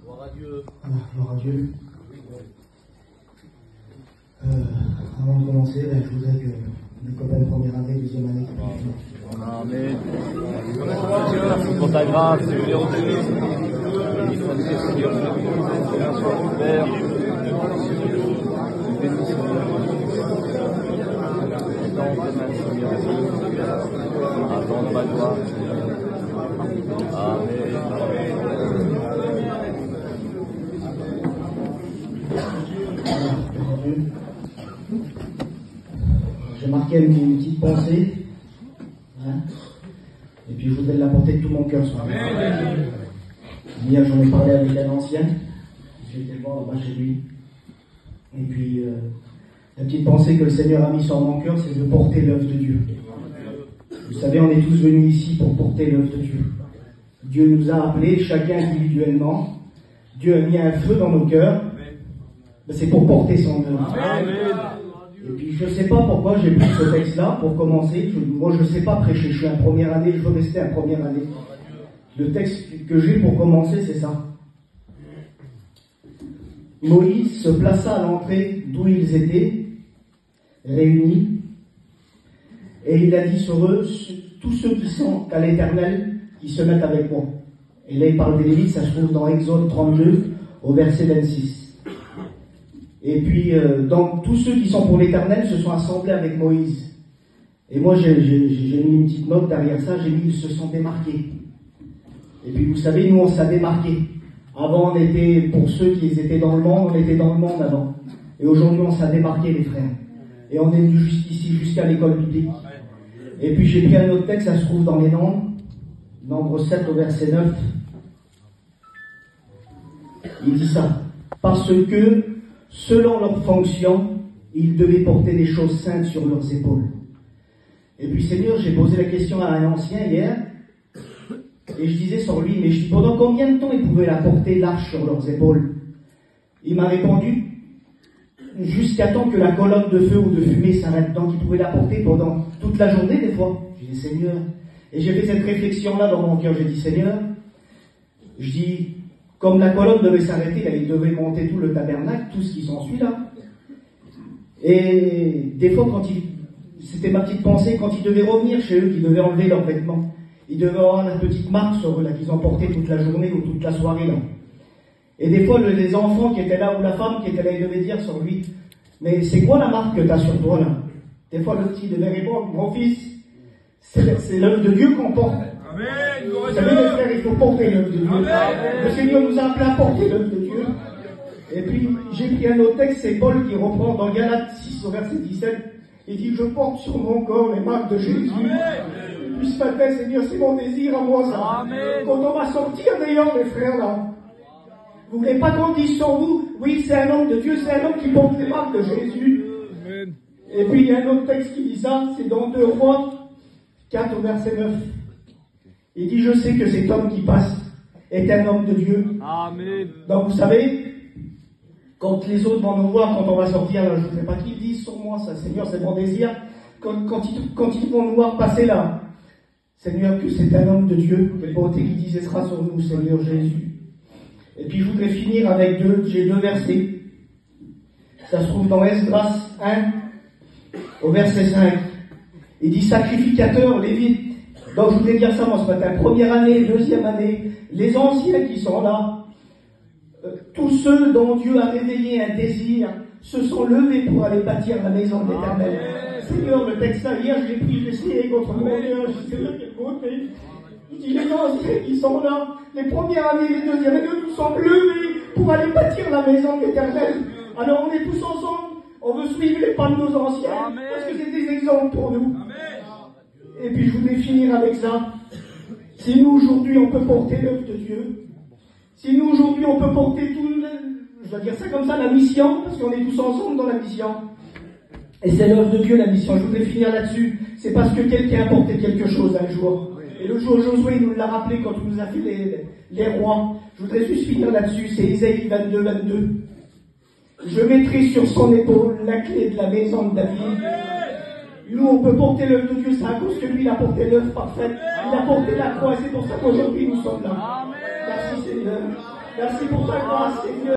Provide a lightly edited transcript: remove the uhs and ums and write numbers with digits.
Gloire à Dieu. Gloire à Dieu. Avant de commencer, je voudrais que les copains de première année, deuxième année, Amen. Pour ta grâce, Seigneur Dieu. Béni soit Dieu, Seigneur Dieu. Béni soit ton Père. Béni Seigneur. Dans tes mains, Seigneur Dieu. Attends ma gloire, Seigneur. Amen. J'ai marqué une petite pensée, hein, et puis je voudrais l'apporter de tout mon cœur. Hier, j'en ai parlé avec un ancien, j'ai été le voir là-bas chez lui, et puis la petite pensée que le Seigneur a mis sur mon cœur, c'est de porter l'œuvre de Dieu. Vous savez, on est tous venus ici pour porter l'œuvre de Dieu. Dieu nous a appelés, chacun individuellement. Dieu a mis un feu dans nos cœurs. C'est pour porter son œuvre. Et puis je ne sais pas pourquoi j'ai pris ce texte-là pour commencer. Moi je ne sais pas prêcher, je suis en première année, je veux rester en première année. Le texte que j'ai pour commencer, c'est ça. Moïse se plaça à l'entrée d'où ils étaient réunis, et il a dit sur eux, tous ceux qui sont à l'Éternel, qui se mettent avec moi. Et là il parle des Lévites, ça se trouve dans Exode 32 au verset 26. Et puis, donc, tous ceux qui sont pour l'Éternel se sont assemblés avec Moïse. Et moi, j'ai mis une petite note derrière ça, j'ai mis ils se sont démarqués. Et puis, vous savez, nous, on s'est démarqués. Avant, on était, pour ceux qui étaient dans le monde, on était dans le monde avant. Et aujourd'hui, on s'est démarqués, les frères. Et on est venu jusqu'ici, jusqu'à l'école biblique. Et puis, j'ai pris un autre texte, ça se trouve dans les Nombres. Nombre 7 au verset 9. Il dit ça. Parce que, selon leur fonction, ils devaient porter des choses saintes sur leurs épaules. Et puis Seigneur, j'ai posé la question à un ancien hier, et je disais sur lui, mais je dis, pendant combien de temps ils pouvaient la porter l'arche sur leurs épaules? Il m'a répondu, jusqu'à temps que la colonne de feu ou de fumée s'arrête. Donc ils pouvaient la porter pendant toute la journée des fois. J'ai dit, Seigneur, et j'ai fait cette réflexion-là dans mon cœur, j'ai dit, Seigneur, je dis, comme la colonne devait s'arrêter, là, il devait monter tout le tabernacle, tout ce qui s'ensuit là. Et des fois, c'était ma petite pensée, quand ils devaient revenir chez eux, qu'ils devaient enlever leurs vêtements, ils devaient avoir la petite marque sur eux là, qu'ils ont porté toute la journée ou toute la soirée là. Et des fois, les enfants qui étaient là, ou la femme qui était là, ils devaient dire sur lui, mais c'est quoi la marque que tu as sur toi là? Des fois, le petit devait répondre, mon fils, c'est l'œuvre de Dieu qu'on porte. Amen. Vous savez, mes frères, il faut porter l'œuvre de Dieu. Le Seigneur nous a appelés à porter l'œuvre de Dieu. Et puis, j'ai pris un autre texte, c'est Paul qui reprend dans Galates 6 au verset 17. Il dit, je porte sur mon corps les marques de Jésus. Et puis ce matin, Seigneur, c'est mon désir à moi, ça. Amen. Quand on va sortir d'ailleurs, mes frères, là, vous voulez pas qu'on dise sur vous, oui, c'est un homme de Dieu, c'est un homme qui porte les marques de Jésus. Amen. Et puis, il y a un autre texte qui dit ça, c'est dans 2 Rois 4 au verset 9. Il dit, je sais que cet homme qui passe est un homme de Dieu. Amen. Donc, vous savez, quand les autres vont nous voir, quand on va sortir, là, je ne voudrais pas qu'ils disent sur moi, ça, Seigneur, c'est mon désir. Quand ils vont nous voir passer là, Seigneur, que c'est un homme de Dieu, quelle beauté qui disait sera sur nous, Seigneur Jésus. Et puis, je voudrais finir avec j'ai deux versets. Ça se trouve dans Esdras 1, au verset 5. Il dit, sacrificateur, Lévite. Donc je voulais dire ça moi ce matin, première année, deuxième année, les anciens qui sont là, tous ceux dont Dieu a réveillé un désir, se sont levés pour aller bâtir la maison de l'Éternel. Seigneur, le texte là, hier je l'ai pris, je l'ai essayé contre mon cœur, je sais pas quelle beauté. Il dit, les anciens qui sont là, les premières années, les deuxièmes années, tous sont levés pour aller bâtir la maison de l'Éternel. Alors on est tous ensemble, on veut suivre les pas de nos anciens, parce que c'est des exemples pour nous. Et puis je voudrais finir avec ça. Si nous aujourd'hui on peut porter l'œuvre de Dieu, si nous aujourd'hui on peut porter je dois dire ça comme ça, la mission, parce qu'on est tous ensemble dans la mission. Et c'est l'œuvre de Dieu la mission. Je voudrais finir là-dessus. C'est parce que quelqu'un a porté quelque chose un jour. Et le jour Josué nous l'a rappelé quand il nous a fait les rois. Je voudrais juste finir là-dessus. C'est Isaïe 22, 22. Je mettrai sur son épaule la clé de la maison de David. Nous, on peut porter l'œuvre de Dieu, c'est à cause que lui, il a porté l'œuvre parfaite. Il a porté la croix, et c'est pour ça qu'aujourd'hui, nous sommes là. Merci Seigneur. Merci pour ta grâce, Seigneur.